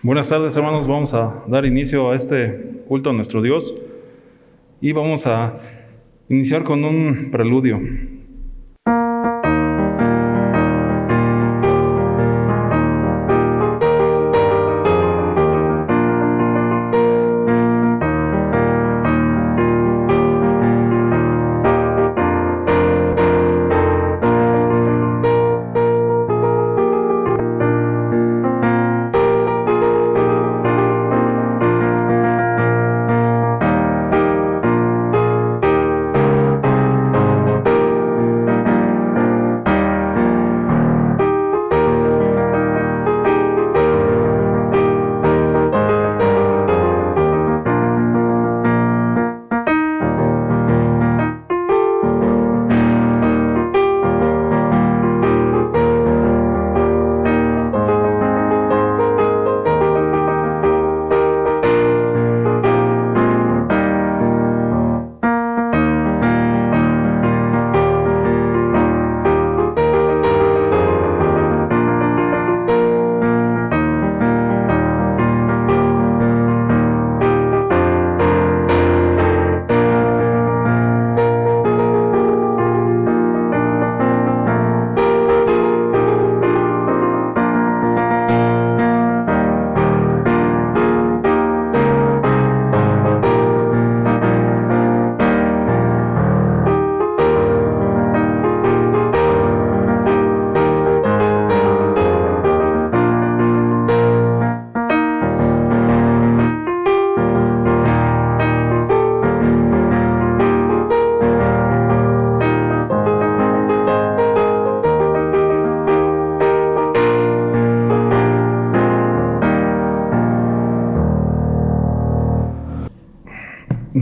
Buenas tardes, hermanos. Vamos a dar inicio a este culto a nuestro Dios y vamos a iniciar con un preludio.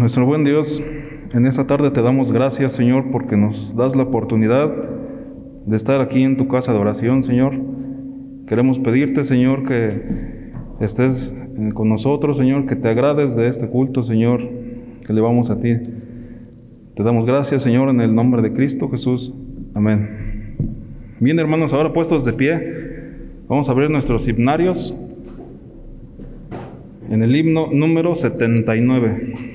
Nuestro buen Dios, en esta tarde te damos gracias, Señor, porque nos das la oportunidad de estar aquí en tu casa de oración, Señor. Queremos pedirte, Señor, que estés con nosotros, Señor, que te agrades de este culto, Señor, que le vamos a ti. Te damos gracias, Señor, en el nombre de Cristo Jesús. Amén. Bien, hermanos, ahora puestos de pie, vamos a abrir nuestros himnarios en el himno número 79.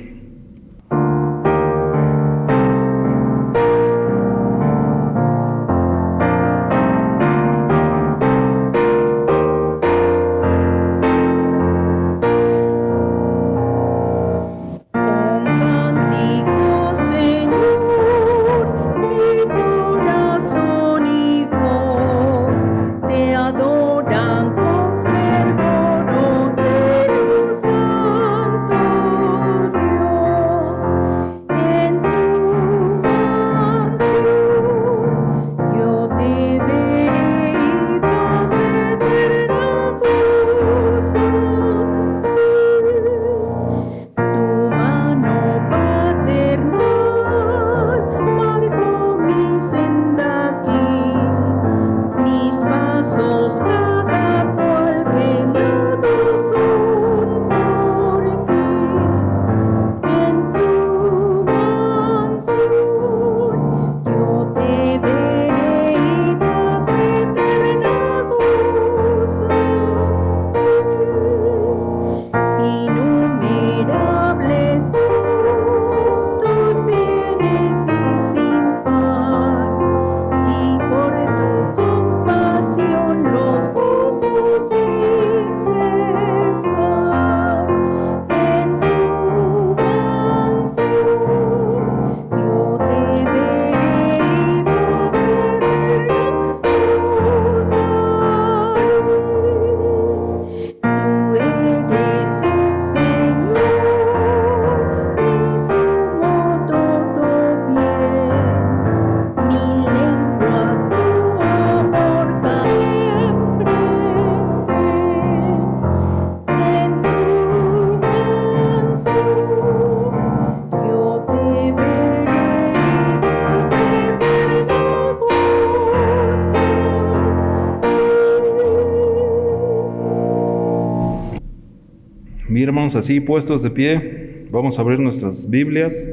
Bien, hermanos, así puestos de pie, vamos a abrir nuestras Biblias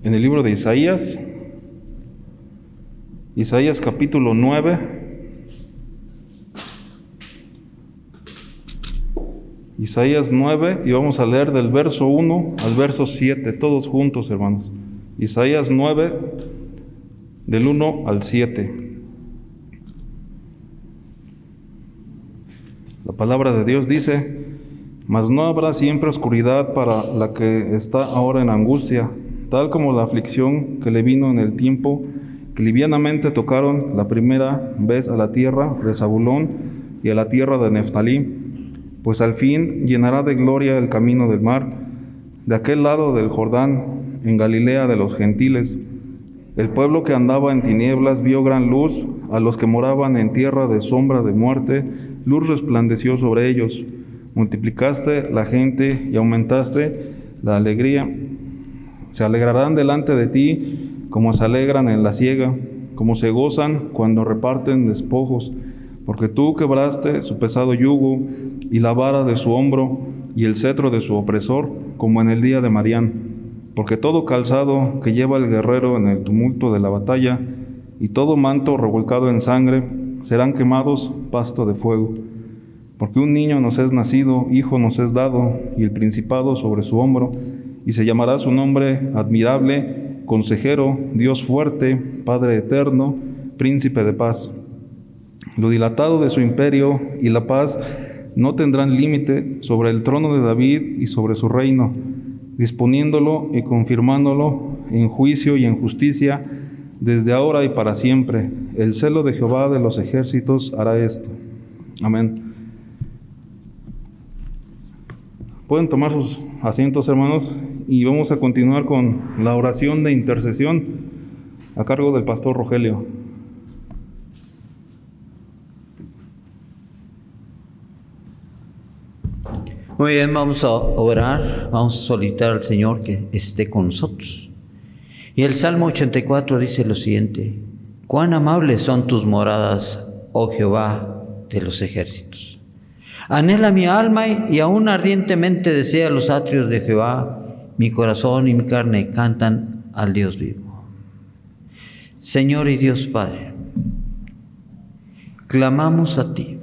en el libro de Isaías, Isaías capítulo 9. Isaías 9, y vamos a leer del verso 1 al verso 7, todos juntos, hermanos. Isaías 9, del 1 al 7. La palabra de Dios dice: mas no habrá siempre oscuridad para la que está ahora en angustia, tal como la aflicción que le vino en el tiempo que livianamente tocaron la primera vez a la tierra de Zabulón y a la tierra de Neftalí, pues al fin llenará de gloria el camino del mar, de aquel lado del Jordán, en Galilea de los gentiles. El pueblo que andaba en tinieblas vio gran luz, a los que moraban en tierra de sombra de muerte, luz resplandeció sobre ellos. Multiplicaste la gente y aumentaste la alegría. Se alegrarán delante de ti como se alegran en la siega, como se gozan cuando reparten despojos, porque tú quebraste su pesado yugo y la vara de su hombro y el cetro de su opresor, como en el día de Madián. Porque todo calzado que lleva el guerrero en el tumulto de la batalla y todo manto revolcado en sangre serán quemados pasto de fuego. Porque un niño nos es nacido, hijo nos es dado, y el principado sobre su hombro, y se llamará su nombre admirable, consejero, Dios fuerte, Padre eterno, príncipe de paz. Lo dilatado de su imperio y la paz no tendrán límite sobre el trono de David y sobre su reino, disponiéndolo y confirmándolo en juicio y en justicia desde ahora y para siempre. El celo de Jehová de los ejércitos hará esto. Amén. Pueden tomar sus asientos, hermanos, y vamos a continuar con la oración de intercesión a cargo del pastor Rogelio. Muy bien, vamos a orar, vamos a solicitar al Señor que esté con nosotros. Y el Salmo 84 dice lo siguiente: cuán amables son tus moradas, oh Jehová de los ejércitos. Anhela mi alma y aún ardientemente desea los atrios de Jehová. Mi corazón y mi carne cantan al Dios vivo. Señor y Dios Padre, clamamos a ti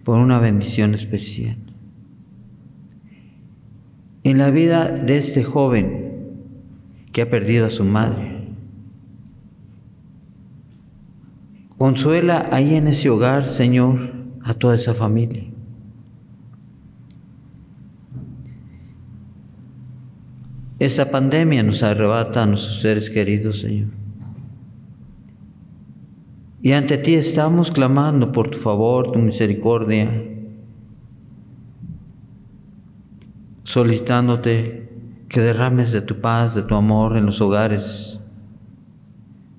por una bendición especial en la vida de este joven que ha perdido a su madre. Consuela ahí en ese hogar, Señor, a toda esa familia. Esta pandemia nos arrebata a nuestros seres queridos, Señor. Y ante ti estamos clamando por tu favor, tu misericordia, solicitándote que derrames de tu paz, de tu amor en los hogares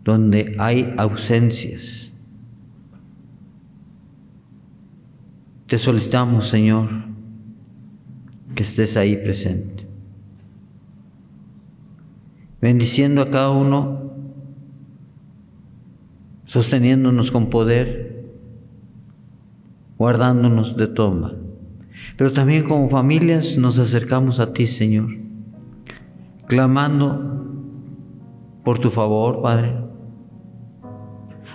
donde hay ausencias. Te solicitamos, Señor, que estés ahí presente, bendiciendo a cada uno, sosteniéndonos con poder, guardándonos de todo mal. Pero también como familias nos acercamos a ti, Señor, clamando por tu favor, Padre.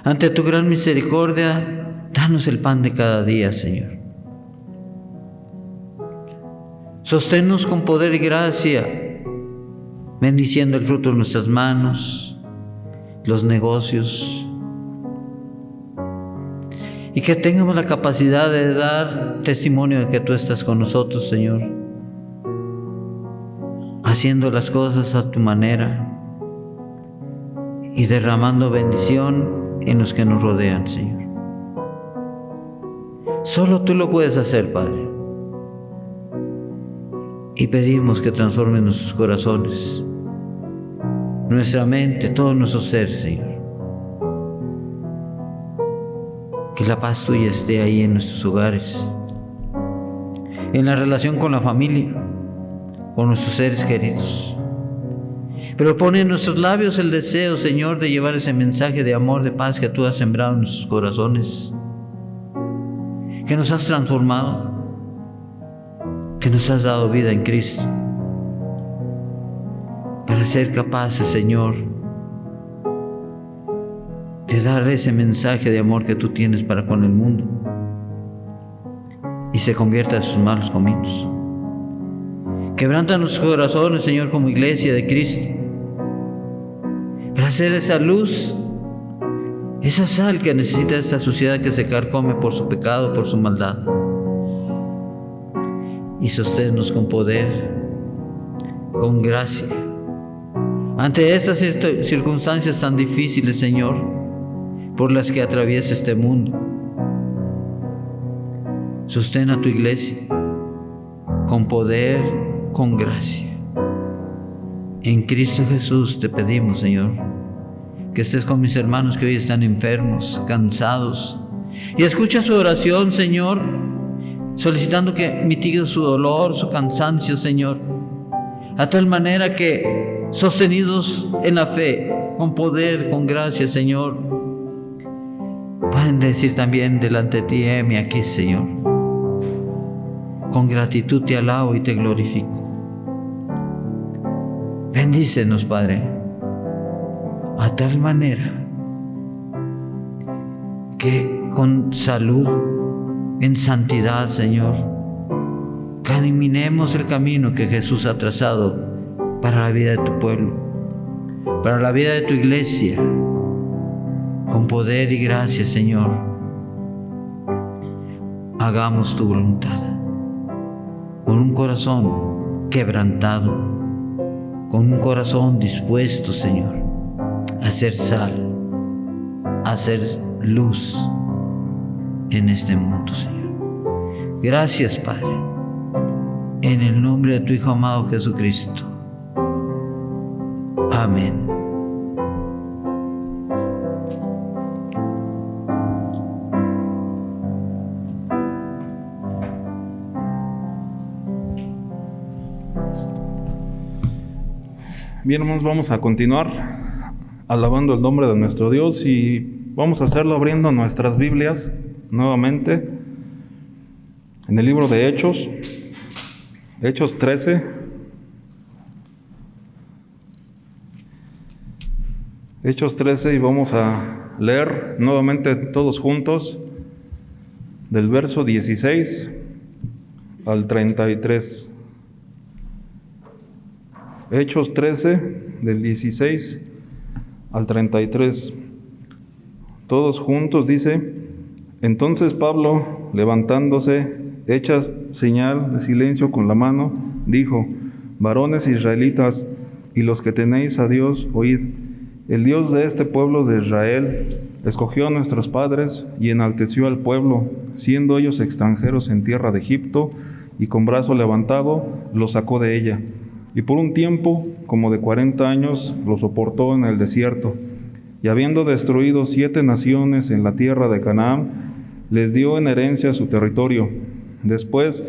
Ante tu gran misericordia, danos el pan de cada día, Señor. Sosténnos con poder y gracia, bendiciendo el fruto de nuestras manos, los negocios, y que tengamos la capacidad de dar testimonio de que tú estás con nosotros, Señor, haciendo las cosas a tu manera y derramando bendición en los que nos rodean, Señor. Solo tú lo puedes hacer, Padre. Y pedimos que transformes nuestros corazones, nuestra mente, todo nuestro ser, Señor. Que la paz tuya esté ahí en nuestros hogares, en la relación con la familia, con nuestros seres queridos. Pero pone en nuestros labios el deseo, Señor, de llevar ese mensaje de amor, de paz que tú has sembrado en nuestros corazones, que nos has transformado, que nos has dado vida en Cristo, para ser capaces, Señor, de dar ese mensaje de amor que tú tienes para con el mundo, y y se convierta de sus malos caminos. Quebranta nuestros corazones, Señor, como iglesia de Cristo, para hacer esa luz, esa sal que necesita esta sociedad que se carcome por su pecado, por su maldad. Y sosténnos con poder, con gracia. Ante estas circunstancias tan difíciles, Señor, por las que atraviesa este mundo, sostén a tu iglesia con poder, con gracia. En Cristo Jesús te pedimos, Señor, que estés con mis hermanos que hoy están enfermos, cansados, y escucha su oración, Señor, solicitando que mitigue su dolor, su cansancio, Señor, a tal manera que, sostenidos en la fe, con poder, con gracia, Señor, pueden decir también delante de ti: heme aquí, Señor. Con gratitud te alabo y te glorifico. Bendícenos, Padre, a tal manera que con salud, en santidad, Señor, caminemos el camino que Jesús ha trazado para la vida de tu pueblo, para la vida de tu iglesia, con poder y gracia, Señor. Hagamos tu voluntad, con un corazón quebrantado, con un corazón dispuesto, Señor, a ser sal, a ser luz en este mundo, Señor. Gracias, Padre, en el nombre de tu Hijo amado Jesucristo. Amén. Bien, hermanos, vamos a continuar alabando el nombre de nuestro Dios y vamos a hacerlo abriendo nuestras Biblias nuevamente en el libro de Hechos, Hechos 13. Hechos 13, y vamos a leer nuevamente todos juntos del verso 16 al 33. Hechos 13, del 16 al 33. Todos juntos dice: Entonces Pablo, levantándose, hecha señal de silencio con la mano, dijo: Varones israelitas, y los que tenéis a Dios, oíd. El Dios de este pueblo de Israel escogió a nuestros padres y enalteció al pueblo, siendo ellos extranjeros en tierra de Egipto, y con brazo levantado los sacó de ella. Y por un tiempo, como de 40 años, lo soportó en el desierto. Y habiendo destruido 7 naciones en la tierra de Canaán, les dio en herencia su territorio. Después,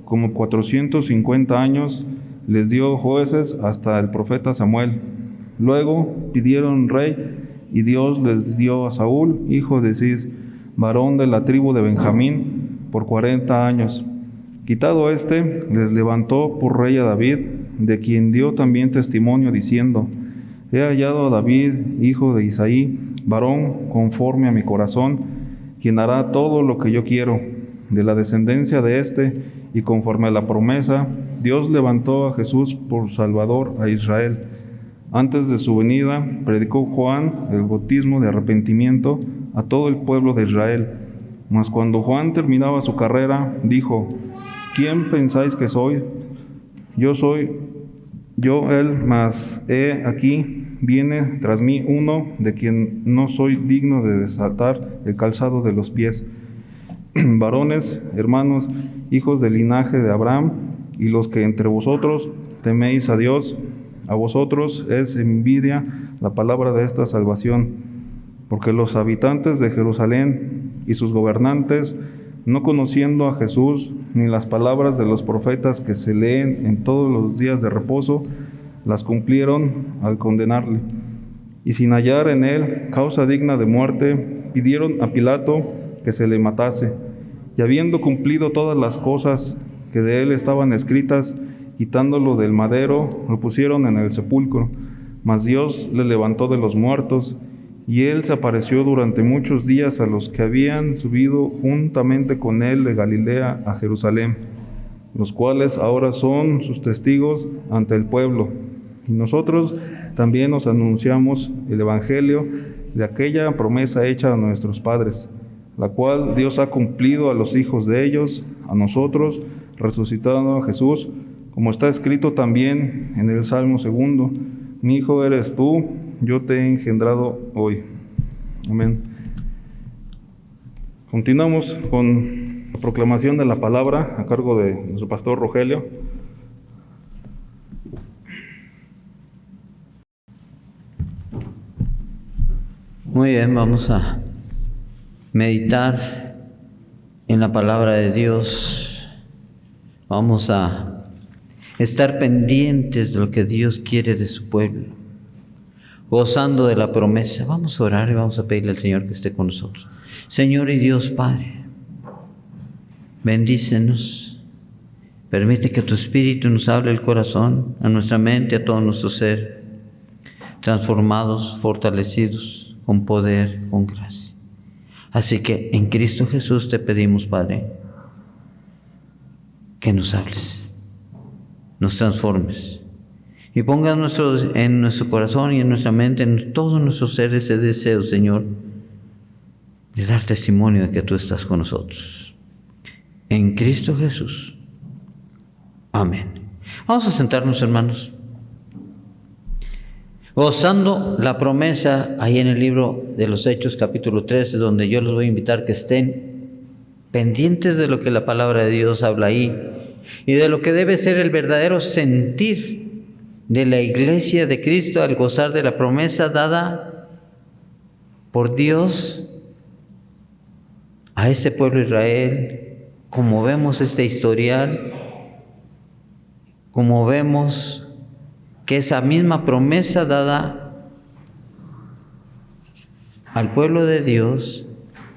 como 450 años, les dio jueces hasta el profeta Samuel. Luego pidieron rey, y Dios les dio a Saúl, hijo de Cis, varón de la tribu de Benjamín, por 40 años. Quitado éste, les levantó por rey a David, de quien dio también testimonio, diciendo: He hallado a David, hijo de Isaí, varón conforme a mi corazón, quien hará todo lo que yo quiero. De la descendencia de éste, y conforme a la promesa, Dios levantó a Jesús por Salvador a Israel. Antes de su venida, predicó Juan el bautismo de arrepentimiento a todo el pueblo de Israel. Mas cuando Juan terminaba su carrera, dijo: ¿Quién pensáis que soy? Yo soy yo él, mas he aquí, viene tras mí uno de quien no soy digno de desatar el calzado de los pies. Varones, hermanos, hijos del linaje de Abraham, y los que entre vosotros teméis a Dios, a vosotros es envidia la palabra de esta salvación, porque los habitantes de Jerusalén y sus gobernantes, no conociendo a Jesús ni las palabras de los profetas que se leen en todos los días de reposo, las cumplieron al condenarle. Y sin hallar en él causa digna de muerte, pidieron a Pilato que se le matase. Y habiendo cumplido todas las cosas que de él estaban escritas, quitándolo del madero, lo pusieron en el sepulcro. Mas Dios le levantó de los muertos, Y él se apareció durante muchos días a los que habían subido juntamente con él de Galilea a Jerusalén, los cuales ahora son sus testigos ante el pueblo. Y nosotros también os anunciamos el evangelio de aquella promesa hecha a nuestros padres, la cual Dios ha cumplido a los hijos de ellos, a nosotros, resucitando a Jesús, como está escrito también en el Salmo 2: mi hijo eres tú, yo te he engendrado hoy. Amén. Continuamos con la proclamación de la palabra a cargo de nuestro pastor Rogelio. Muy bien, vamos a meditar en la palabra de Dios. Vamos a estar pendientes de lo que Dios quiere de su pueblo, gozando de la promesa. Vamos a orar y vamos a pedirle al Señor que esté con nosotros. Señor y Dios Padre, bendícenos. Permite que tu Espíritu nos hable el corazón, a nuestra mente, a todo nuestro ser, transformados, fortalecidos, con poder, con gracia. Así que en Cristo Jesús te pedimos, Padre, que nos hables, nos transformes y pongas en nuestro corazón y en nuestra mente, en todos nuestros seres, ese deseo, Señor, de dar testimonio de que tú estás con nosotros. En Cristo Jesús. Amén. Vamos a sentarnos, hermanos. Gozando la promesa, ahí en el libro de los Hechos, capítulo 13, donde yo los voy a invitar que estén pendientes de lo que la palabra de Dios habla ahí y de lo que debe ser el verdadero sentir de la iglesia de Cristo al gozar de la promesa dada por Dios a este pueblo de Israel. Como vemos este historial, como vemos que esa misma promesa dada al pueblo de Dios,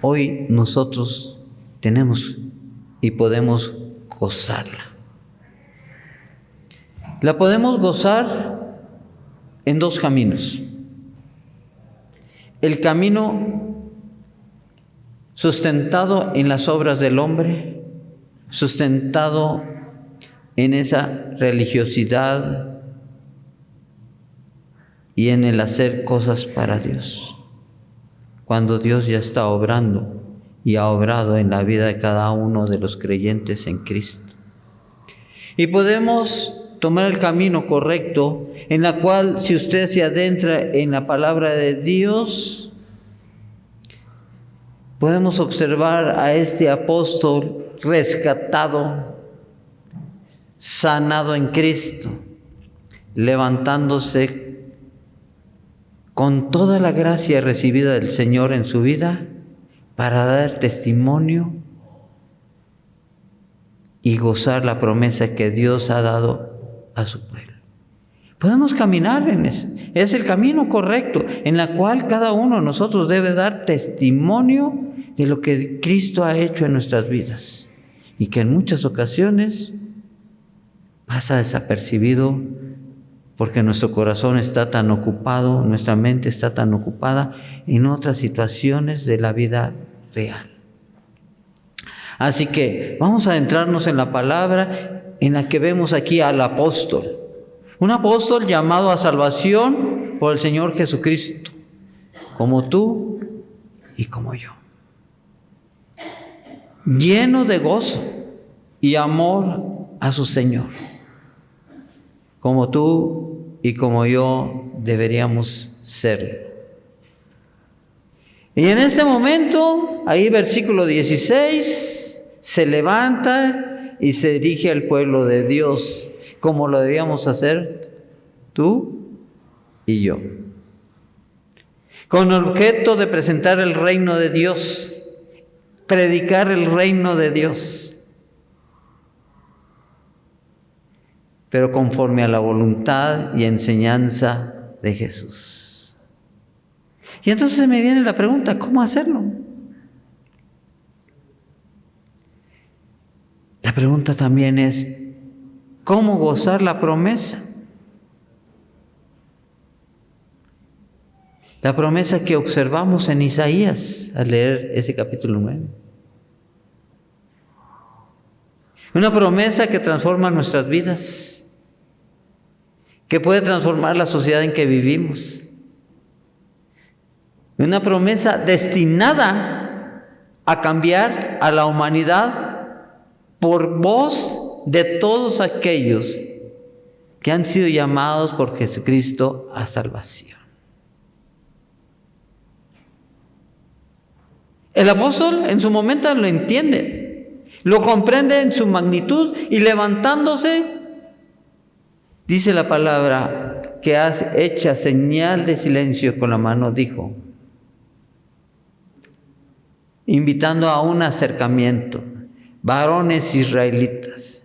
hoy nosotros tenemos y podemos gozarla. La podemos gozar en dos caminos. El camino sustentado en las obras del hombre, sustentado en esa religiosidad y en el hacer cosas para Dios, cuando Dios ya está obrando y ha obrado en la vida de cada uno de los creyentes en Cristo. Y podemos tomar el camino correcto, en la cual, si usted se adentra en la palabra de Dios, podemos observar a este apóstol rescatado, sanado en Cristo, levantándose con toda la gracia recibida del Señor en su vida para dar testimonio y gozar la promesa que Dios ha dado a su pueblo. Podemos caminar en ese. Es el camino correcto en el cual cada uno de nosotros debe dar testimonio de lo que Cristo ha hecho en nuestras vidas y que en muchas ocasiones pasa desapercibido porque nuestro corazón está tan ocupado, nuestra mente está tan ocupada en otras situaciones de la vida real. Así que vamos a adentrarnos en la palabra en la que vemos aquí al apóstol. Un apóstol llamado a salvación por el Señor Jesucristo, como tú y como yo. Lleno de gozo y amor a su Señor, como tú y como yo deberíamos serlo. Y en este momento, ahí versículo 16, se levanta y se dirige al pueblo de Dios, como lo debíamos hacer tú y yo, con el objeto de presentar el reino de Dios, predicar el reino de Dios, pero conforme a la voluntad y enseñanza de Jesús. Y entonces me viene la pregunta, ¿cómo hacerlo? La pregunta también es, ¿cómo gozar la promesa? La promesa que observamos en Isaías al leer ese capítulo 9. Una promesa que transforma nuestras vidas, que puede transformar la sociedad en que vivimos. Una promesa destinada a cambiar a la humanidad por voz de todos aquellos que han sido llamados por Jesucristo a salvación. El apóstol en su momento lo entiende, lo comprende en su magnitud y levantándose, dice la palabra que hecha señal de silencio con la mano, dijo, invitando a un acercamiento, varones israelitas,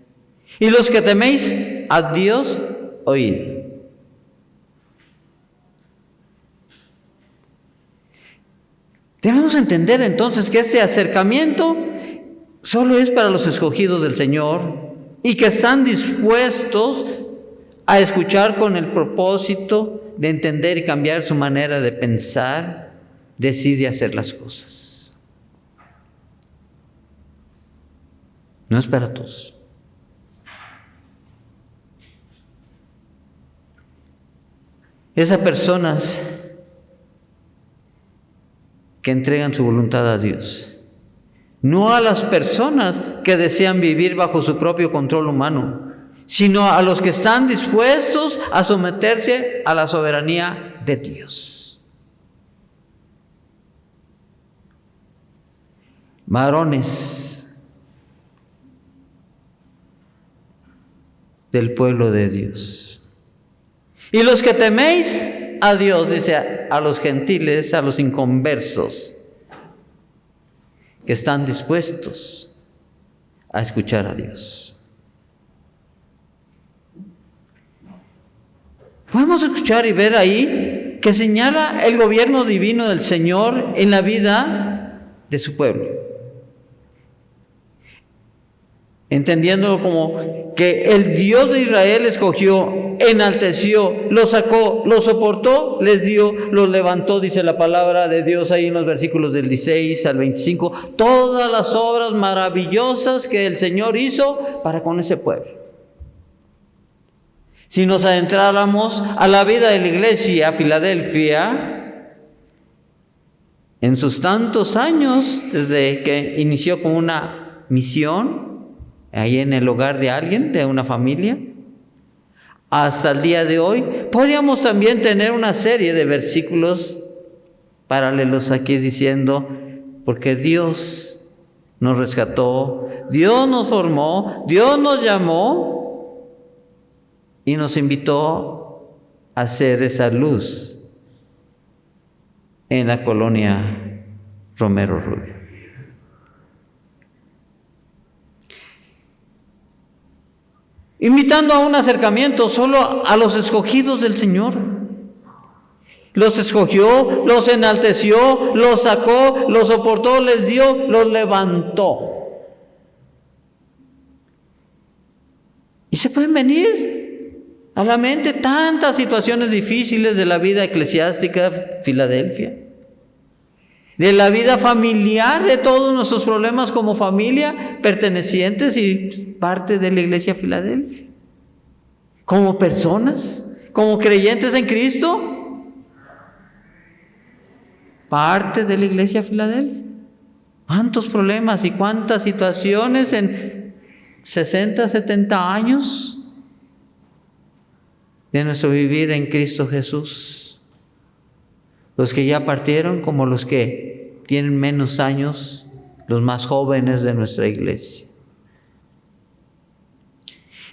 y los que teméis a Dios, oíd. Debemos entender entonces que ese acercamiento solo es para los escogidos del Señor y que están dispuestos a escuchar con el propósito de entender y cambiar su manera de pensar, decir y hacer las cosas. No es para todos. Esas personas que entregan su voluntad a Dios, no a las personas que desean vivir bajo su propio control humano, sino a los que están dispuestos a someterse a la soberanía de Dios. Varones del pueblo de Dios. Y los que teméis a Dios, dice a los gentiles, a los inconversos, que están dispuestos a escuchar a Dios. Podemos escuchar y ver ahí que señala el gobierno divino del Señor en la vida de su pueblo. Entendiéndolo como que el Dios de Israel escogió, enalteció, los sacó, los soportó, les dio, los levantó, dice la palabra de Dios ahí en los versículos del 16 al 25, todas las obras maravillosas que el Señor hizo para con ese pueblo. Si nos adentráramos a la vida de la iglesia Filadelfia, en sus tantos años, desde que inició con una misión, ahí en el hogar de alguien, de una familia, hasta el día de hoy, podríamos también tener una serie de versículos paralelos aquí diciendo, porque Dios nos rescató, Dios nos formó, Dios nos llamó y nos invitó a ser esa luz en la colonia Romero Rubio. Invitando a un acercamiento solo a los escogidos del Señor. Los escogió, los enalteció, los sacó, los soportó, les dio, los levantó. Y se pueden venir a la mente tantas situaciones difíciles de la vida eclesiástica de Filadelfia, de la vida familiar, de todos nuestros problemas como familia, pertenecientes y parte de la iglesia Filadelfia. Como personas, como creyentes en Cristo, parte de la iglesia Filadelfia. ¿Cuántos problemas y cuántas situaciones en 60, 70 años de nuestro vivir en Cristo Jesús? Los que ya partieron como los que tienen menos años, los más jóvenes de nuestra iglesia.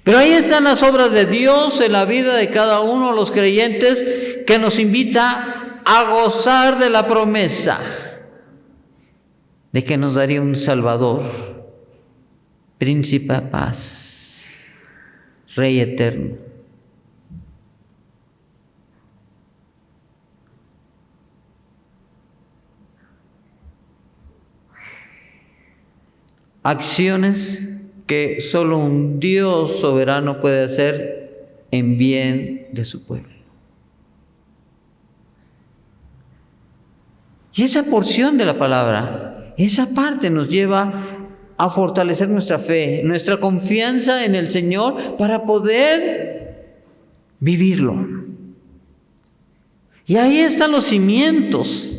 Pero ahí están las obras de Dios en la vida de cada uno de los creyentes, que nos invita a gozar de la promesa de que nos daría un Salvador, Príncipe de paz, Rey eterno. Acciones que solo un Dios soberano puede hacer en bien de su pueblo. Y esa porción de la palabra, esa parte nos lleva a fortalecer nuestra fe, nuestra confianza en el Señor para poder vivirlo. Y ahí están los cimientos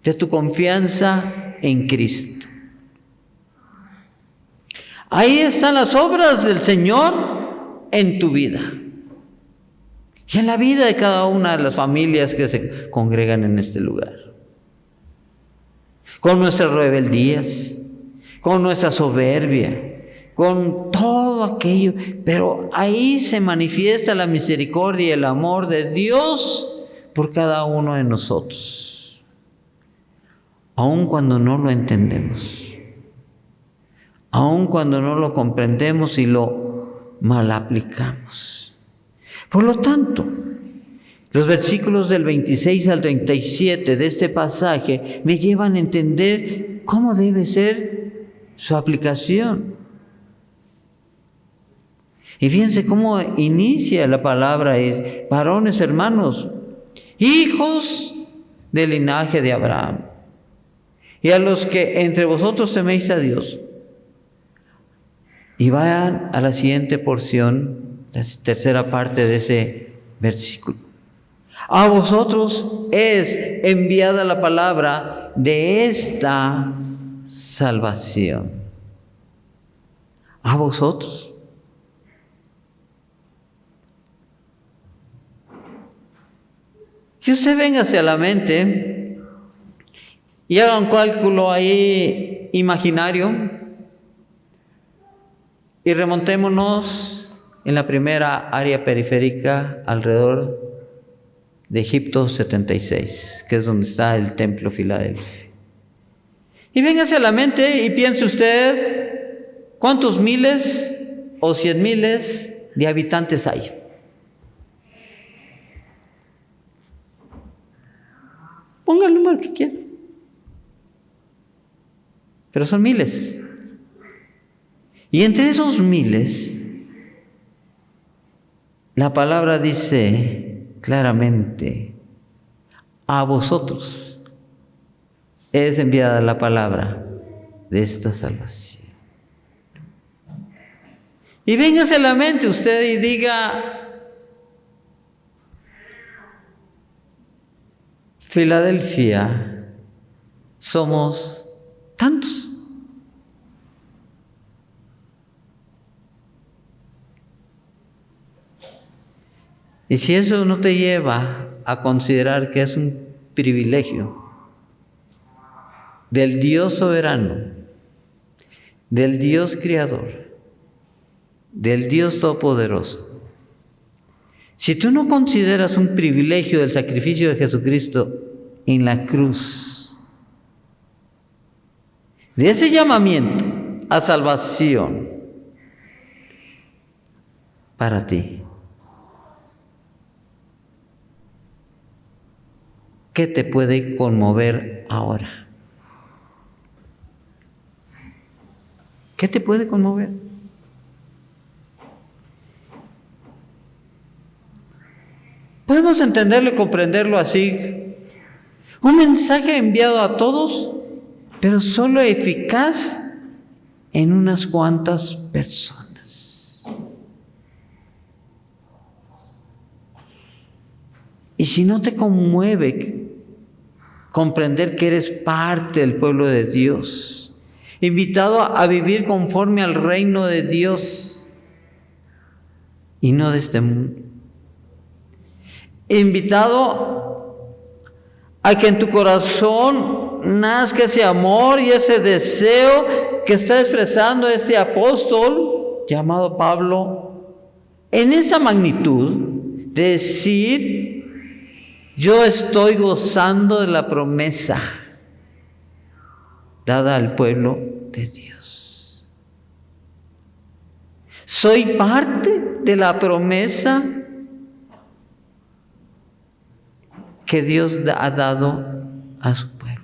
de tu confianza en Cristo. Ahí están las obras del Señor en tu vida y en la vida de cada una de las familias que se congregan en este lugar. Con nuestras rebeldías, con nuestra soberbia, con todo aquello, pero ahí se manifiesta la misericordia y el amor de Dios por cada uno de nosotros, aun cuando no lo entendemos, aun cuando no lo comprendemos y lo mal aplicamos. Por lo tanto, los versículos del 26 al 37 de este pasaje me llevan a entender cómo debe ser su aplicación. Y fíjense cómo inicia la palabra: varones hermanos, hijos del linaje de Abraham, y a los que entre vosotros teméis a Dios. Y vayan a la siguiente porción, la tercera parte de ese versículo. A vosotros es enviada la palabra de esta salvación. A vosotros. Que usted venga hacia la mente y haga un cálculo ahí imaginario y remontémonos en la primera área periférica alrededor de Egipto 76, que es donde está el templo Filadelfia. Y véngase a la mente y piense usted cuántos miles o 100,000 de habitantes hay. Ponga el número que quiera. Pero son miles. Y entre esos miles, la palabra dice claramente: a vosotros es enviada la palabra de esta salvación. Y véngase a la mente usted y diga: Filadelfia, somos tantos. Y si eso no te lleva a considerar que es un privilegio del Dios soberano, del Dios creador, del Dios todopoderoso, si tú no consideras un privilegio del sacrificio de Jesucristo en la cruz, de ese llamamiento a salvación para ti, ¿qué te puede conmover ahora? ¿Qué te puede conmover? Podemos entenderlo y comprenderlo así: un mensaje enviado a todos, pero solo eficaz en unas cuantas personas. Y si no te conmueve comprender que eres parte del pueblo de Dios, invitado a vivir conforme al reino de Dios y no de este mundo, invitado a que en tu corazón nazca ese amor y ese deseo que está expresando este apóstol llamado Pablo, en esa magnitud de decir: yo estoy gozando de la promesa dada al pueblo de Dios. Soy parte de la promesa que Dios ha dado a su pueblo.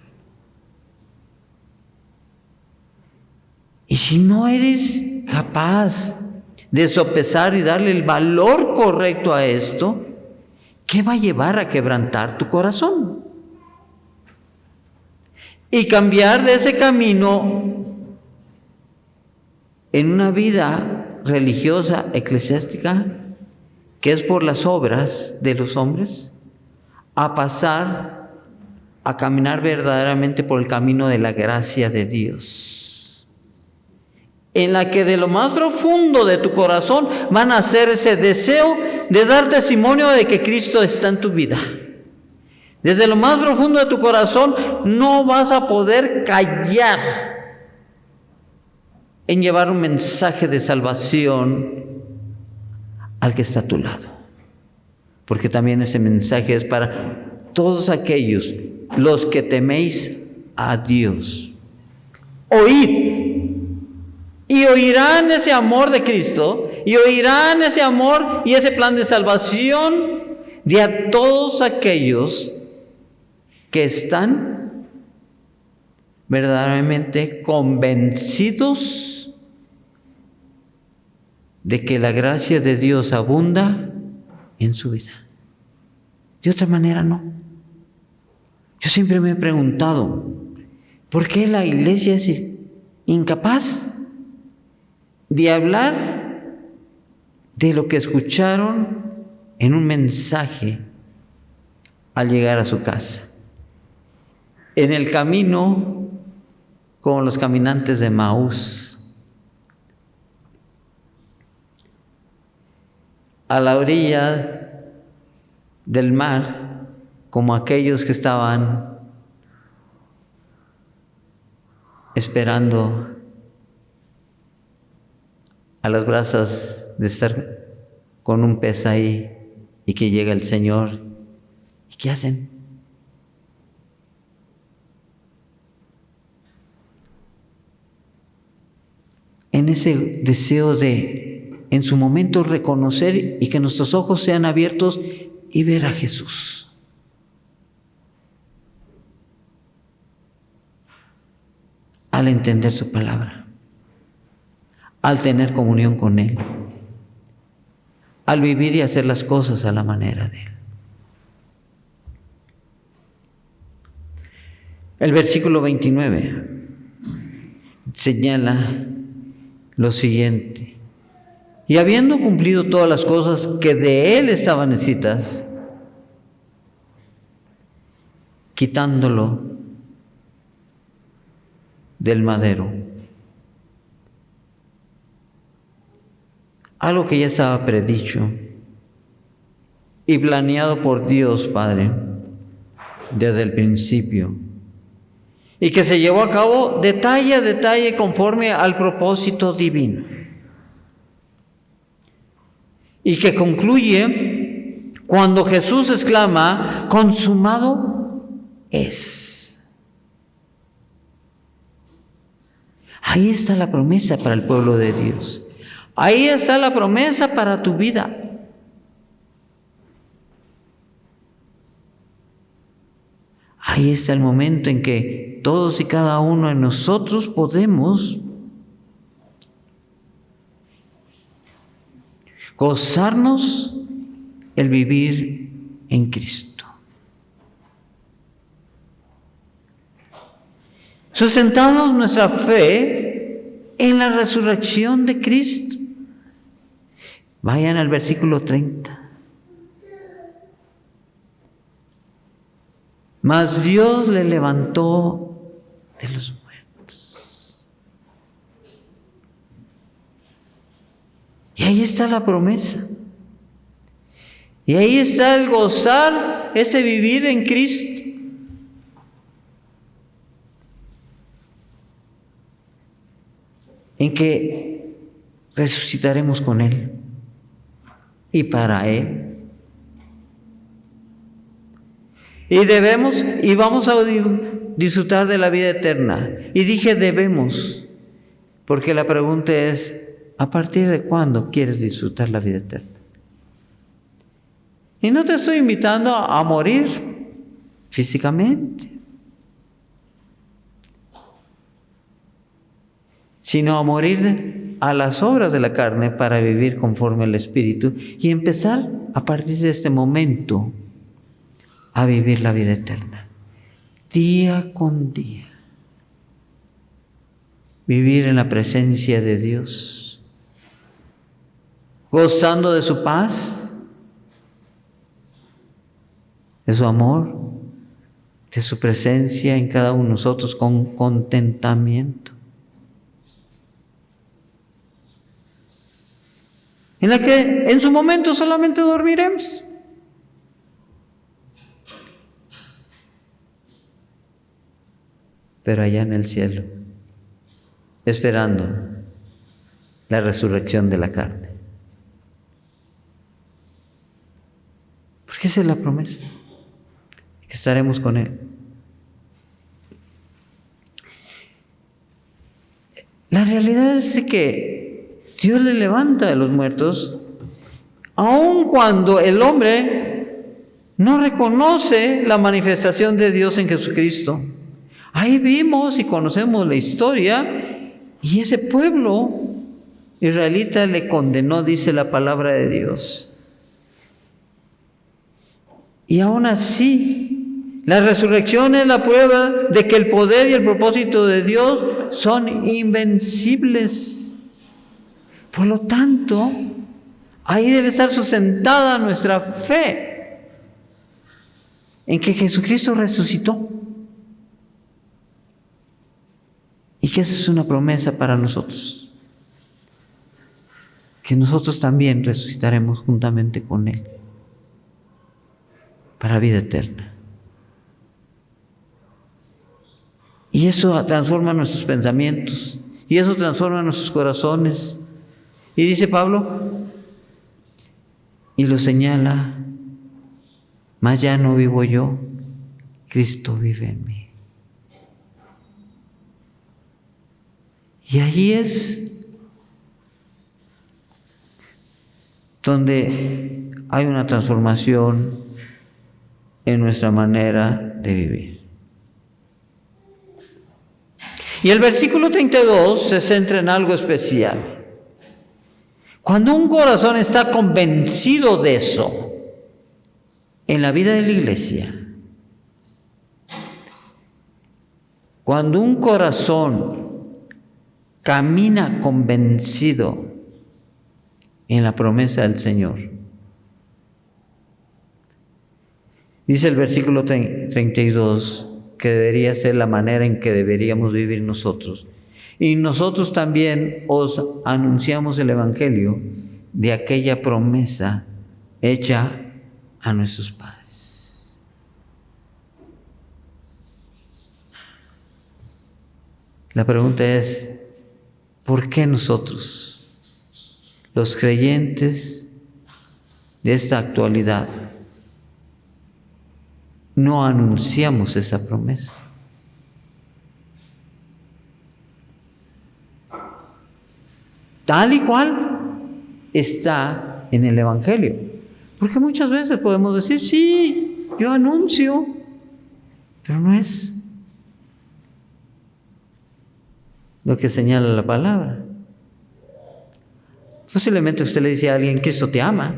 Y si no eres capaz de sopesar y darle el valor correcto a esto, ¿qué va a llevar a quebrantar tu corazón? y cambiar de ese camino en una vida religiosa, eclesiástica, que es por las obras de los hombres, a pasar a caminar verdaderamente por el camino de la gracia de Dios, en la que de lo más profundo de tu corazón van a hacer ese deseo de dar testimonio de que Cristo está en tu vida. Desde lo más profundo de tu corazón no vas a poder callar en llevar un mensaje de salvación al que está a tu lado, porque también ese mensaje es para todos aquellos los que teméis a Dios. Oíd, y oirán ese amor de Cristo, y oirán ese amor y ese plan de salvación de a todos aquellos que están verdaderamente convencidos de que la gracia de Dios abunda en su vida. De otra manera no. Yo siempre me he preguntado, ¿por qué la iglesia es incapaz de hablar de lo que escucharon en un mensaje al llegar a su casa? En el camino, como los caminantes de Maús, a la orilla del mar, como aquellos que estaban esperando a las brasas de estar con un pez ahí y que llega el Señor. ¿Y qué hacen? En ese deseo de, en su momento, reconocer y que nuestros ojos sean abiertos y ver a Jesús. Al entender su palabra, al tener comunión con Él, al vivir y hacer las cosas a la manera de Él. El versículo 29 señala lo siguiente: y habiendo cumplido todas las cosas que de Él estaban escritas, quitándolo del madero, algo que ya estaba predicho y planeado por Dios Padre desde el principio, y que se llevó a cabo detalle a detalle conforme al propósito divino, y que concluye cuando Jesús exclama: consumado es. Ahí está la promesa para el pueblo de Dios. Ahí está la promesa para tu vida. Ahí está el momento en que todos y cada uno de nosotros podemos gozarnos el vivir en Cristo. Sustentamos nuestra fe en la resurrección de Cristo. Vayan al versículo 30. Mas Dios le levantó de los muertos. Y ahí está la promesa. Y ahí está el gozar, ese vivir en Cristo. En que resucitaremos con Él y para Él. Y vamos a disfrutar de la vida eterna. Y dije debemos, porque la pregunta es: ¿a partir de cuándo quieres disfrutar la vida eterna? Y no te estoy invitando a morir físicamente, sino a morir a las obras de la carne para vivir conforme al Espíritu y empezar a partir de este momento a vivir la vida eterna, día con día. vivir en la presencia de Dios, gozando de su paz, de su amor, de su presencia en cada uno de nosotros con contentamiento. En la que en su momento solamente dormiremos. Pero allá en el cielo, esperando la resurrección de la carne. Porque esa es la promesa, que estaremos con Él. La realidad es que Dios le levanta de los muertos, aun cuando el hombre no reconoce la manifestación de Dios en Jesucristo. Ahí vimos y conocemos la historia, y ese pueblo israelita le condenó, dice la palabra de Dios. Y aún así, la resurrección es la prueba de que el poder y el propósito de Dios son invencibles. Por lo tanto, ahí debe estar sustentada nuestra fe en que Jesucristo resucitó. Y que esa es una promesa para nosotros, que nosotros también resucitaremos juntamente con Él para vida eterna. Y eso transforma nuestros pensamientos, y eso transforma nuestros corazones. Y dice Pablo, y lo señala, mas ya no vivo yo, Cristo vive en mí. Y allí es donde hay una transformación en nuestra manera de vivir. Y el versículo 32 se centra en algo especial. Cuando un corazón está convencido de eso, en la vida de la iglesia, cuando un corazón camina convencido en la promesa del Señor, dice el versículo 32 que debería ser la manera en que deberíamos vivir nosotros. Y nosotros también os anunciamos el Evangelio de aquella promesa hecha a nuestros padres. La pregunta es, ¿por qué nosotros, los creyentes de esta actualidad, no anunciamos esa promesa? Tal y cual está en el Evangelio. Porque muchas veces podemos decir, sí, yo anuncio, pero no es lo que señala la palabra. Posiblemente usted le dice a alguien, Cristo te ama.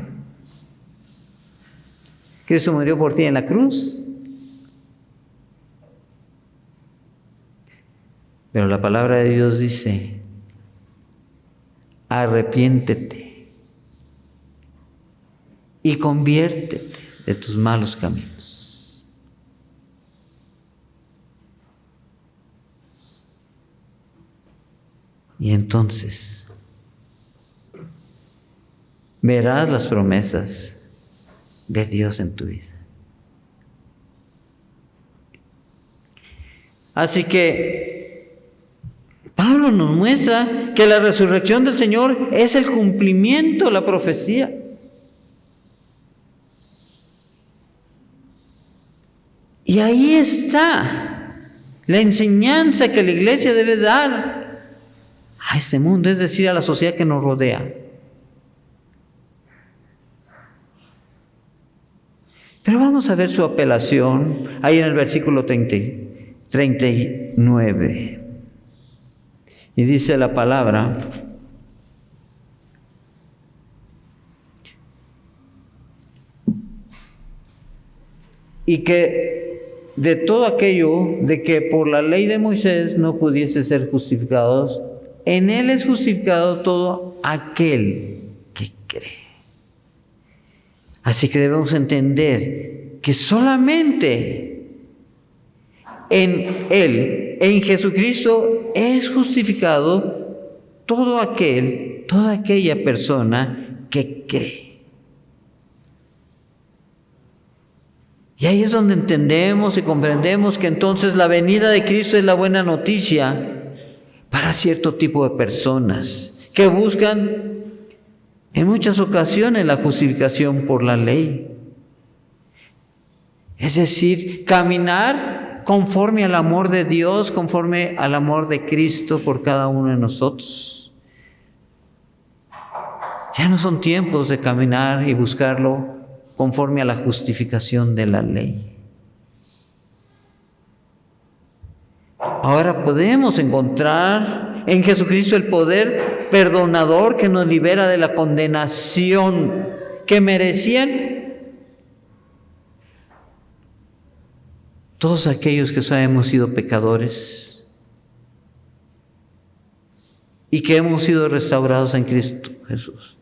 Cristo murió por ti en la cruz. Pero la palabra de Dios dice, arrepiéntete y conviértete de tus malos caminos. Y entonces verás las promesas de Dios en tu vida. Así que Pablo nos muestra que la resurrección del Señor es el cumplimiento de la profecía. Y ahí está la enseñanza que la iglesia debe dar a este mundo, es decir, a la sociedad que nos rodea. Pero vamos a ver su apelación ahí en el versículo 39. Y dice la palabra, y que de todo aquello de que por la ley de Moisés no pudiese ser justificados, en Él es justificado todo aquel que cree. Así que debemos entender que solamente en Él, en Jesucristo, es justificado todo aquel, toda aquella persona que cree. Y ahí es donde entendemos y comprendemos que entonces la venida de Cristo es la buena noticia para cierto tipo de personas que buscan en muchas ocasiones la justificación por la ley. Es decir, caminar conforme al amor de Dios, conforme al amor de Cristo por cada uno de nosotros. Ya no son tiempos de caminar y buscarlo conforme a la justificación de la ley. Ahora podemos encontrar en Jesucristo el poder perdonador que nos libera de la condenación que merecían todos aquellos que hemos sido pecadores y que hemos sido restaurados en Cristo Jesús,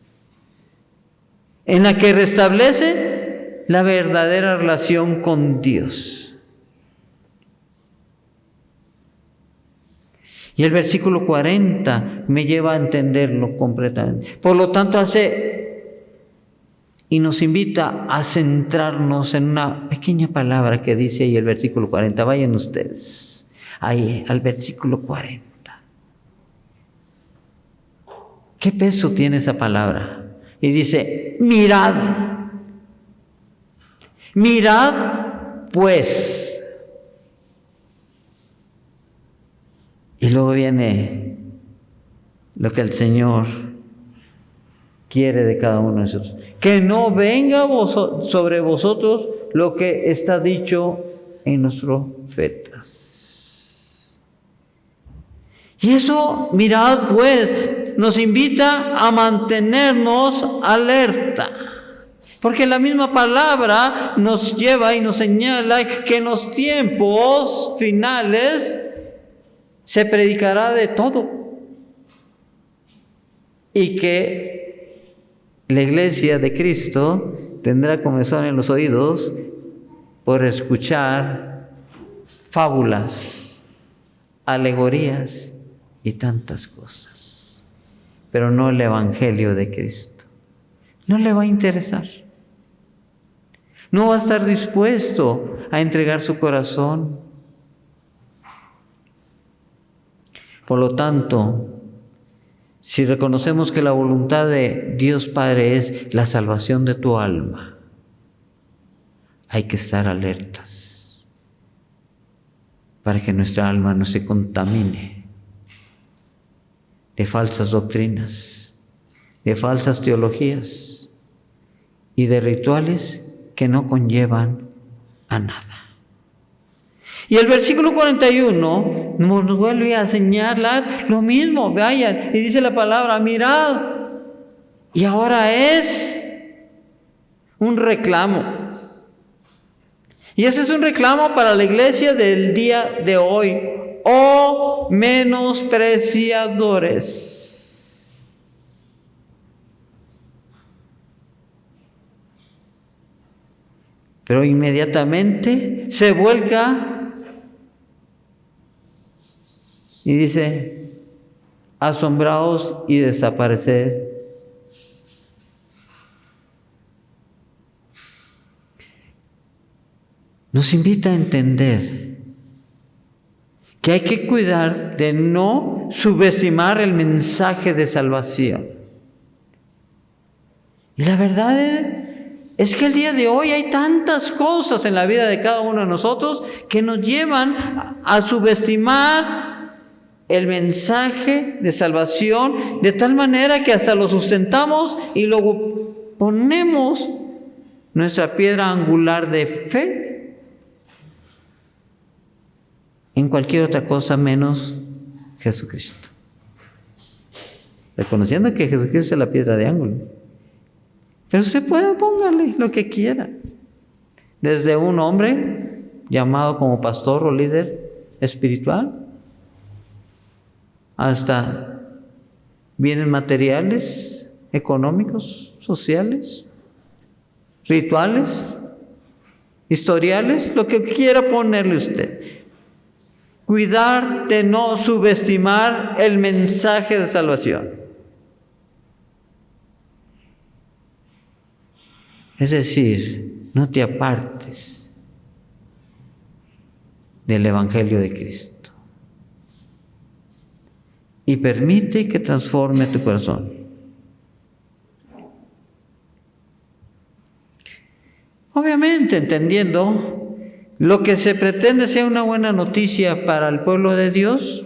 en la que restablece la verdadera relación con Dios. Y el versículo 40 me lleva a entenderlo completamente. Por lo tanto, y nos invita a centrarnos en una pequeña palabra que dice ahí el versículo 40. Vayan ustedes ahí al versículo 40. ¿Qué peso tiene esa palabra? Y dice, mirad, pues. Y luego viene lo que el Señor quiere de cada uno de nosotros. Que no venga sobre vosotros lo que está dicho en los profetas. Y eso, mirad pues, nos invita a mantenernos alerta. Porque la misma palabra nos lleva y nos señala que en los tiempos finales se predicará de todo. Y que la iglesia de Cristo tendrá comezón en los oídos por escuchar fábulas, alegorías y tantas cosas. Pero no el Evangelio de Cristo. No le va a interesar. No va a estar dispuesto a entregar su corazón. Por lo tanto, si reconocemos que la voluntad de Dios Padre es la salvación de tu alma, hay que estar alertas para que nuestra alma no se contamine de falsas doctrinas, de falsas teologías y de rituales que no conllevan a nada. Y el versículo 41 nos vuelve a señalar lo mismo. Vayan, y dice la palabra, mirad. Y ahora es un reclamo. Y ese es un reclamo para la iglesia del día de hoy. Oh menospreciadores. Pero inmediatamente se vuelca y dice, asombraos y desaparecer. Nos invita a entender que hay que cuidar de no subestimar el mensaje de salvación. Y la verdad es que el día de hoy hay tantas cosas en la vida de cada uno de nosotros que nos llevan a subestimar el mensaje de salvación de tal manera que hasta lo sustentamos y luego ponemos nuestra piedra angular de fe en cualquier otra cosa menos Jesucristo. Reconociendo que Jesucristo es la piedra de ángulo. Pero usted puede póngale lo que quiera. Desde un hombre llamado como pastor o líder espiritual, hasta bienes materiales, económicos, sociales, rituales, historiales, lo que quiera ponerle usted. Cuidar de no subestimar el mensaje de salvación. Es decir, no te apartes del Evangelio de Cristo y permite que transforme tu corazón. Obviamente, entendiendo lo que se pretende sea una buena noticia para el pueblo de Dios,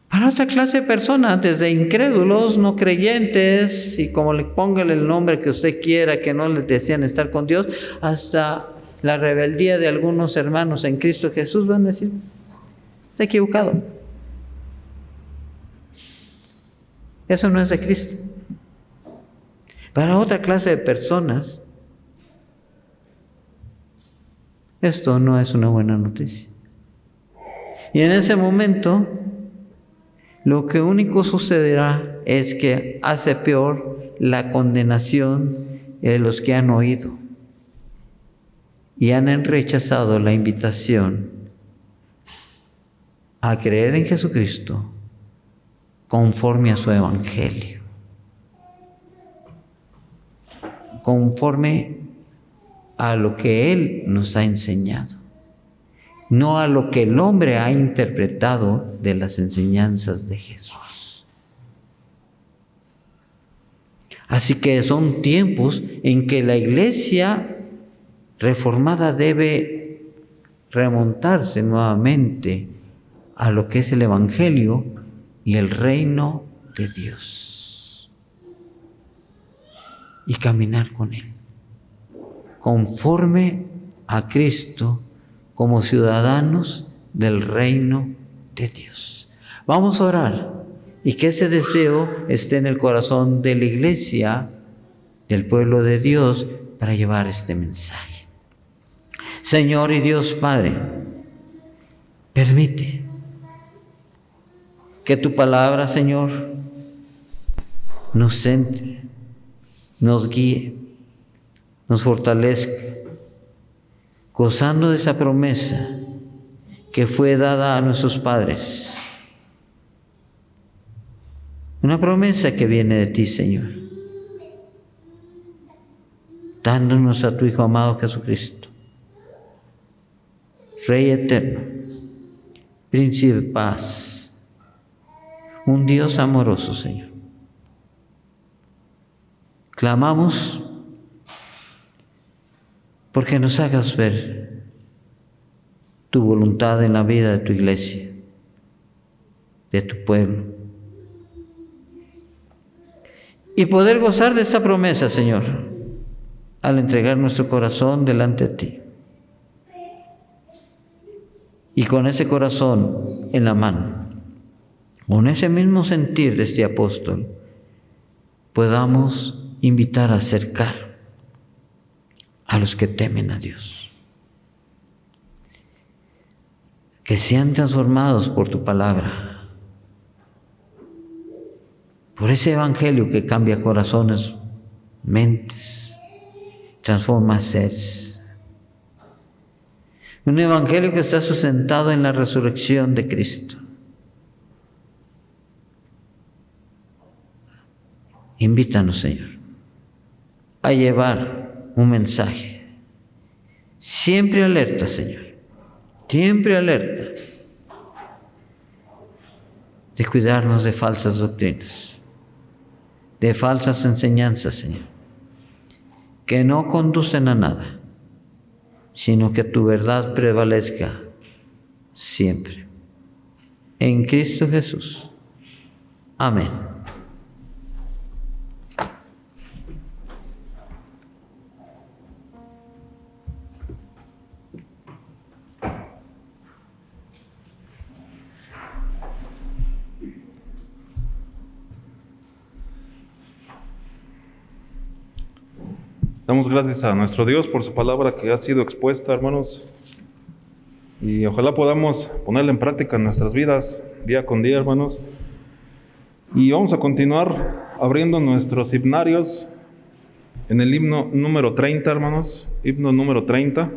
para otra clase de personas, desde incrédulos, no creyentes, y como le pongan el nombre que usted quiera, que no les desean estar con Dios, hasta la rebeldía de algunos hermanos en Cristo Jesús, van a decir, está equivocado. Eso no es de Cristo. Para otra clase de personas, esto no es una buena noticia. Y en ese momento, lo que único sucederá es que hace peor la condenación de los que han oído y han rechazado la invitación a creer en Jesucristo conforme a su evangelio, conforme a lo que Él nos ha enseñado, no a lo que el hombre ha interpretado de las enseñanzas de Jesús. Así que son tiempos en que la iglesia reformada debe remontarse nuevamente a lo que es el evangelio y el reino de Dios y caminar con Él conforme a Cristo como ciudadanos del reino de Dios. Vamos a orar y que ese deseo esté en el corazón de la iglesia, del pueblo de Dios, para llevar este mensaje. Señor y Dios Padre, permite que tu palabra, Señor, nos centre, nos guíe, nos fortalezca, gozando de esa promesa que fue dada a nuestros padres. Una promesa que viene de ti, Señor, dándonos a tu Hijo amado Jesucristo, Rey eterno, Príncipe de paz, un Dios amoroso, Señor. Clamamos porque nos hagas ver tu voluntad en la vida de tu iglesia, de tu pueblo, y poder gozar de esta promesa, Señor, al entregar nuestro corazón delante de ti. Y con ese corazón en la mano, con ese mismo sentir de este apóstol, podamos invitar a acercar a los que temen a Dios, que sean transformados por tu palabra, por ese evangelio que cambia corazones, mentes, transforma seres. Un evangelio que está sustentado en la resurrección de Cristo. Invítanos, Señor, a llevar un mensaje. Siempre alerta, Señor. Siempre alerta de cuidarnos de falsas doctrinas, de falsas enseñanzas, Señor, que no conducen a nada, sino que tu verdad prevalezca siempre. En Cristo Jesús. Amén. Damos gracias a nuestro Dios por su palabra que ha sido expuesta, hermanos. Y ojalá podamos ponerla en práctica en nuestras vidas, día con día, hermanos. Y vamos a continuar abriendo nuestros himnarios en el himno número 30, hermanos. Himno número 30.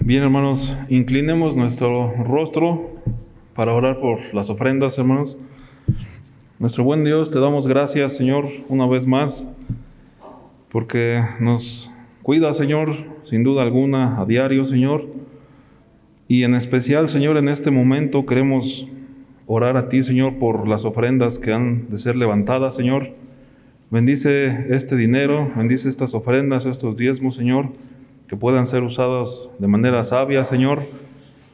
Bien, hermanos, inclinemos nuestro rostro para orar por las ofrendas, hermanos. Nuestro buen Dios, te damos gracias, Señor, una vez más, porque nos cuida, Señor, sin duda alguna, a diario, Señor. Y en especial, Señor, en este momento queremos orar a ti, Señor, por las ofrendas que han de ser levantadas, Señor. Bendice este dinero, bendice estas ofrendas, estos diezmos, Señor, que puedan ser usados de manera sabia, Señor.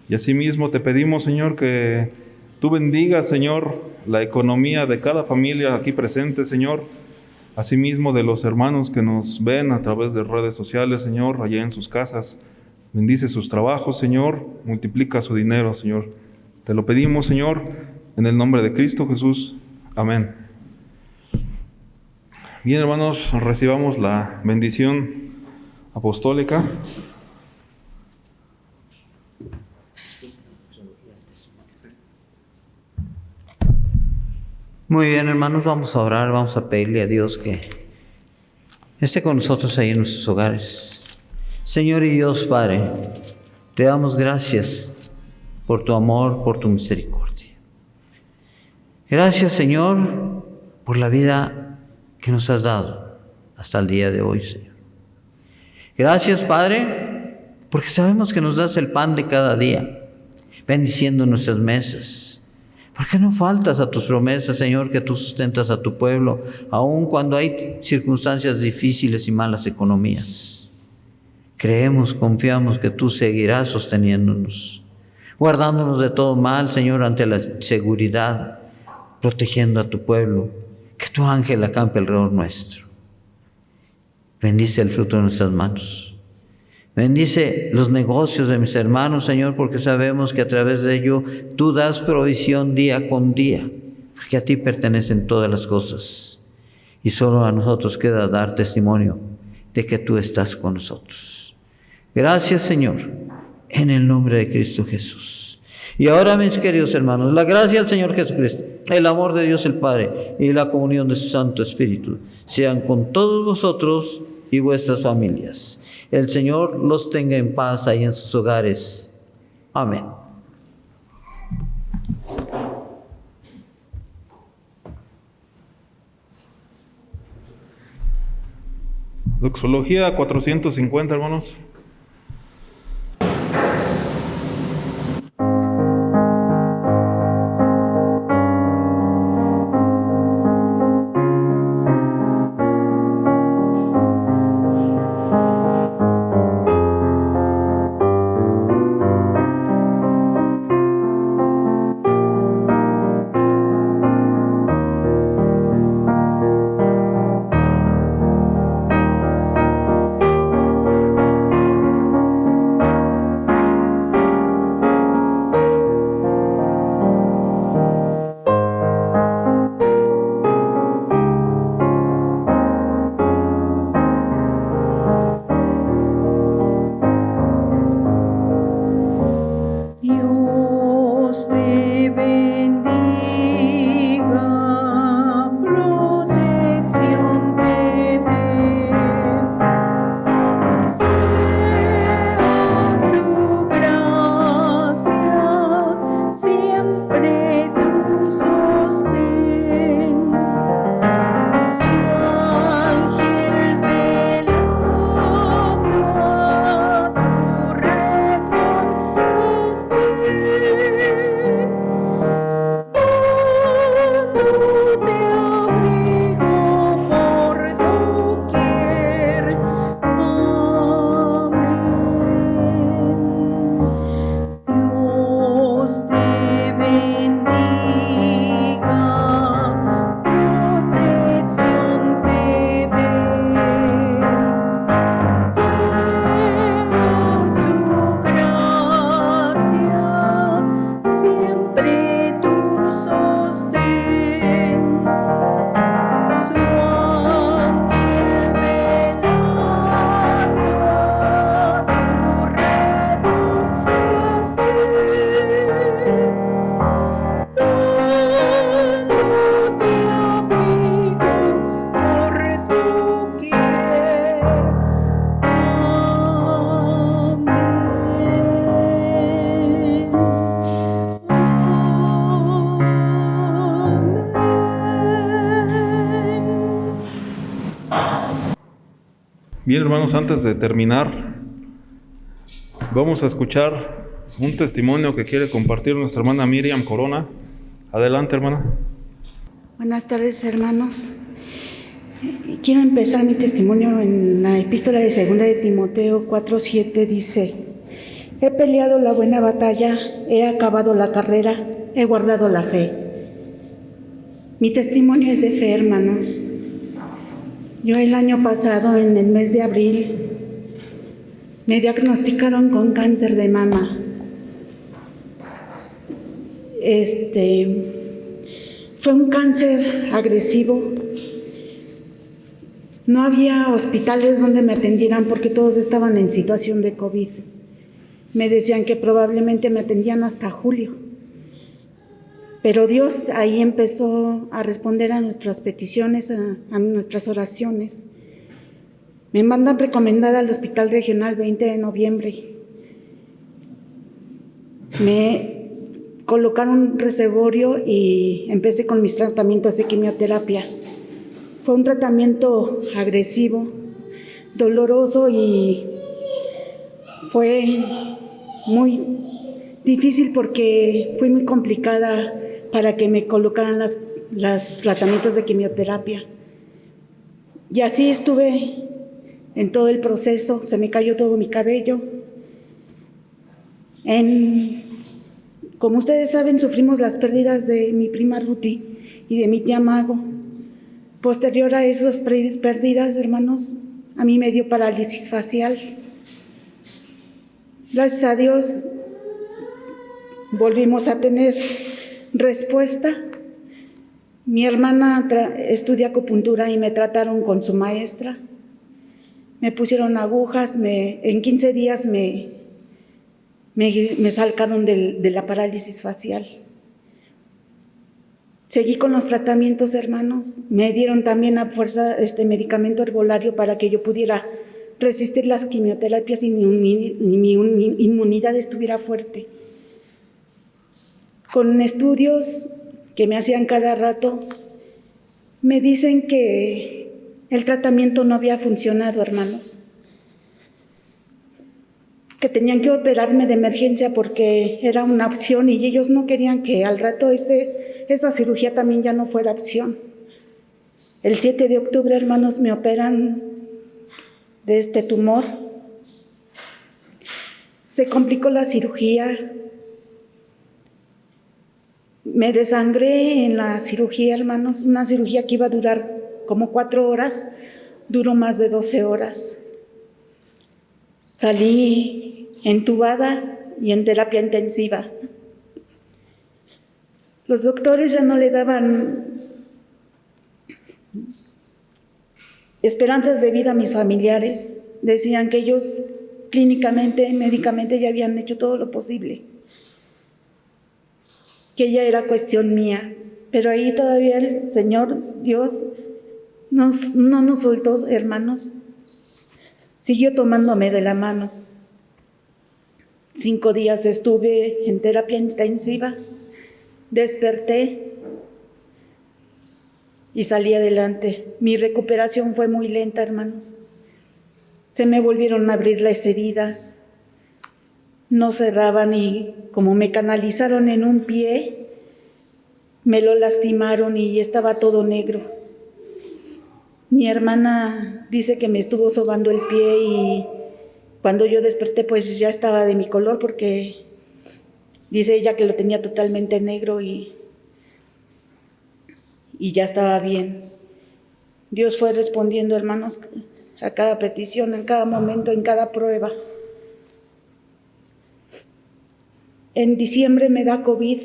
Y asimismo te pedimos, Señor, que tú bendigas, Señor, la economía de cada familia aquí presente, Señor. Asimismo de los hermanos que nos ven a través de redes sociales, Señor, allá en sus casas. Bendice sus trabajos, Señor. Multiplica su dinero, Señor. Te lo pedimos, Señor, en el nombre de Cristo Jesús. Amén. Bien, hermanos, recibamos la bendición apostólica. Muy bien, hermanos, vamos a orar, vamos a pedirle a Dios que esté con nosotros ahí en nuestros hogares. Señor y Dios Padre, te damos gracias por tu amor, por tu misericordia. Gracias, Señor, por la vida que nos has dado hasta el día de hoy, Señor. Gracias, Padre, porque sabemos que nos das el pan de cada día, bendiciendo nuestras mesas. ¿Por qué no faltas a tus promesas, Señor, que tú sustentas a tu pueblo, aun cuando hay circunstancias difíciles y malas economías? Creemos, confiamos que tú seguirás sosteniéndonos, guardándonos de todo mal, Señor, ante la seguridad, protegiendo a tu pueblo, que tu ángel acampe alrededor nuestro. Bendice el fruto de nuestras manos. Bendice los negocios de mis hermanos, Señor, porque sabemos que a través de ello tú das provisión día con día, porque a ti pertenecen todas las cosas. Y solo a nosotros queda dar testimonio de que tú estás con nosotros. Gracias, Señor, en el nombre de Cristo Jesús. Y ahora, mis queridos hermanos, la gracia del Señor Jesucristo, el amor de Dios el Padre y la comunión de su Santo Espíritu sean con todos vosotros y vuestras familias. El Señor los tenga en paz ahí en sus hogares. Amén. Doxología 450, hermanos. Bien, hermanos, antes de terminar, vamos a escuchar un testimonio que quiere compartir nuestra hermana Miriam Corona. Adelante, hermana. Buenas tardes, hermanos. Quiero empezar mi testimonio en la epístola de 2 de Timoteo 4:7. Dice: he peleado la buena batalla, he acabado la carrera, he guardado la fe. Mi testimonio es de fe, hermanos. Yo el año pasado, en el mes de abril, me diagnosticaron con cáncer de mama. Fue un cáncer agresivo. No había hospitales donde me atendieran porque todos estaban en situación de COVID. Me decían que probablemente me atendían hasta julio. Pero Dios ahí empezó a responder a nuestras peticiones, a nuestras oraciones. Me mandan recomendada al Hospital Regional 20 de noviembre. Me colocaron un reservorio y empecé con mis tratamientos de quimioterapia. Fue un tratamiento agresivo, doloroso y fue muy difícil porque fue muy complicada para que me colocaran los tratamientos de quimioterapia. Y así estuve en todo el proceso, se me cayó todo mi cabello. Como ustedes saben, sufrimos las pérdidas de mi prima Ruti y de mi tía Mago. Posterior a esas pérdidas, hermanos, a mí me dio parálisis facial. Gracias a Dios volvimos a tener respuesta. Mi hermana estudia acupuntura y me trataron con su maestra. Me pusieron agujas, en 15 días me sacaron de la parálisis facial. Seguí con los tratamientos, hermanos. Me dieron también a fuerza medicamento herbolario para que yo pudiera resistir las quimioterapias y mi inmunidad estuviera fuerte. Con estudios que me hacían cada rato, me dicen que el tratamiento no había funcionado, hermanos. Que tenían que operarme de emergencia porque era una opción y ellos no querían que al rato esa cirugía también ya no fuera opción. El 7 de octubre, hermanos, me operan de este tumor. Se complicó la cirugía. Me desangré en la cirugía, hermanos, una cirugía que iba a durar como 4 horas, duró más de 12 horas. Salí entubada y en terapia intensiva. Los doctores ya no le daban esperanzas de vida a mis familiares. Decían que ellos clínicamente, médicamente ya habían hecho todo lo posible, que ya era cuestión mía. Pero ahí todavía el Señor Dios no nos soltó, hermanos. Siguió tomándome de la mano. 5 días estuve en terapia intensiva. Desperté y salí adelante. Mi recuperación fue muy lenta, hermanos. Se me volvieron a abrir las heridas. No cerraban y como me canalizaron en un pie, me lo lastimaron y estaba todo negro. Mi hermana dice que me estuvo sobando el pie y cuando yo desperté pues ya estaba de mi color porque dice ella que lo tenía totalmente negro y ya estaba bien. Dios fue respondiendo, hermanos, a cada petición, en cada momento, en cada prueba. En diciembre me da COVID.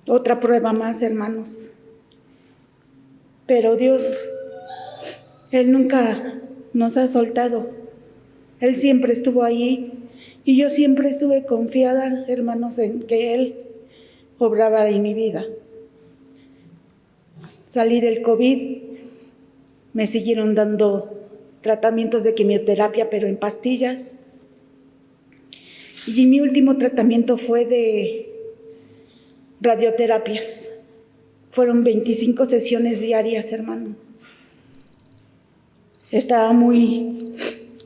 Otra prueba más, hermanos. Pero Dios, Él nunca nos ha soltado. Él siempre estuvo ahí y yo siempre estuve confiada, hermanos, en que Él obraba en mi vida. Salí del COVID, me siguieron dando tratamientos de quimioterapia, pero en pastillas. Y mi último tratamiento fue de radioterapias. Fueron 25 sesiones diarias, hermanos. Estaba muy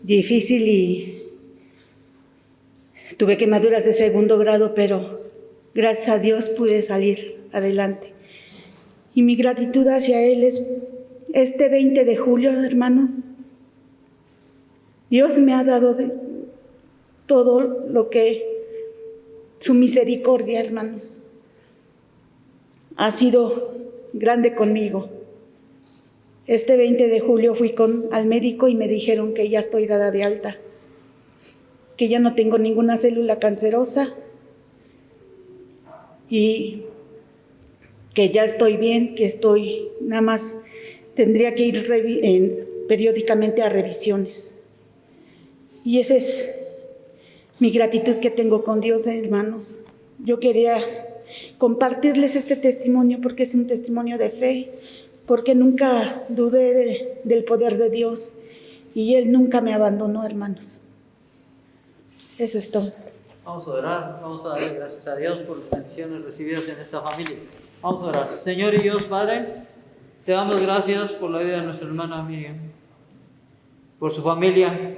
difícil y tuve quemaduras de 2º grado, pero gracias a Dios pude salir adelante. Y mi gratitud hacia Él es este 20 de julio, hermanos. Dios me ha dado todo lo que su misericordia, hermanos, ha sido grande conmigo. Este 20 de julio fui al médico y me dijeron que ya estoy dada de alta, que ya no tengo ninguna célula cancerosa y que ya estoy bien, que nada más tendría que ir periódicamente a revisiones. Y esa es mi gratitud que tengo con Dios, hermanos. Yo quería compartirles este testimonio porque es un testimonio de fe, porque nunca dudé del poder de Dios y Él nunca me abandonó, hermanos. Eso es todo. Vamos a orar, vamos a darle gracias a Dios por las bendiciones recibidas en esta familia. Vamos a orar. Señor y Dios Padre, te damos gracias por la vida de nuestra hermana Miriam, por su familia,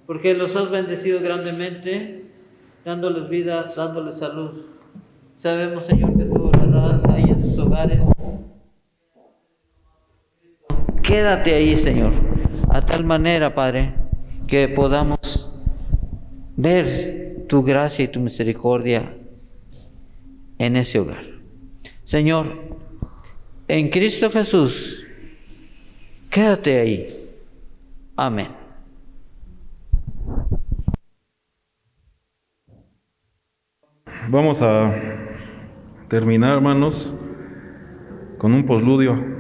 porque los has bendecido grandemente, dándoles vida, dándoles salud. Sabemos, Señor, que tú orarás ahí en sus hogares. Quédate ahí, Señor, a tal manera, Padre, que podamos ver tu gracia y tu misericordia en ese hogar. Señor, en Cristo Jesús, quédate ahí. Amén. Vamos a terminar, hermanos, con un posludio.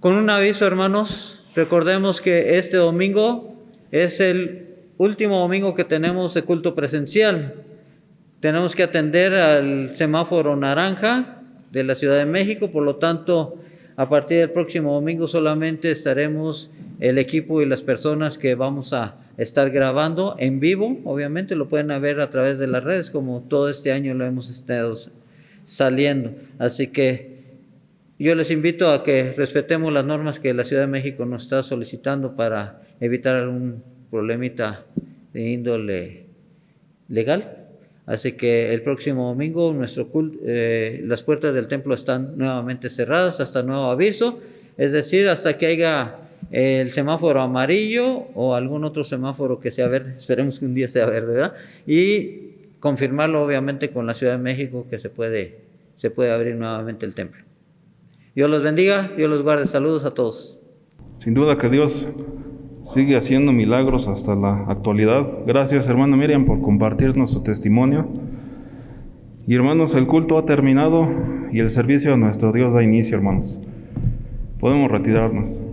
Con un aviso, hermanos, recordemos que este domingo es el último domingo que tenemos de culto presencial. Tenemos que atender al semáforo naranja de la Ciudad de México, por lo tanto, a partir del próximo domingo solamente estaremos el equipo y las personas que vamos a estar grabando en vivo. Obviamente lo pueden ver a través de las redes, como todo este año lo hemos estado saliendo. Así que yo les invito a que respetemos las normas que la Ciudad de México nos está solicitando para evitar algún problemita de índole legal. Así que el próximo domingo las puertas del templo están nuevamente cerradas hasta nuevo aviso, es decir, hasta que haya el semáforo amarillo o algún otro semáforo que sea verde. Esperemos que un día sea verde, ¿verdad? Y confirmarlo obviamente con la Ciudad de México que se puede abrir nuevamente el templo. Dios los bendiga, Dios los guarde. Saludos a todos. Sin duda que Dios sigue haciendo milagros hasta la actualidad. Gracias, hermana Miriam, por compartirnos su testimonio. Y hermanos, el culto ha terminado y el servicio a nuestro Dios da inicio, hermanos. Podemos retirarnos.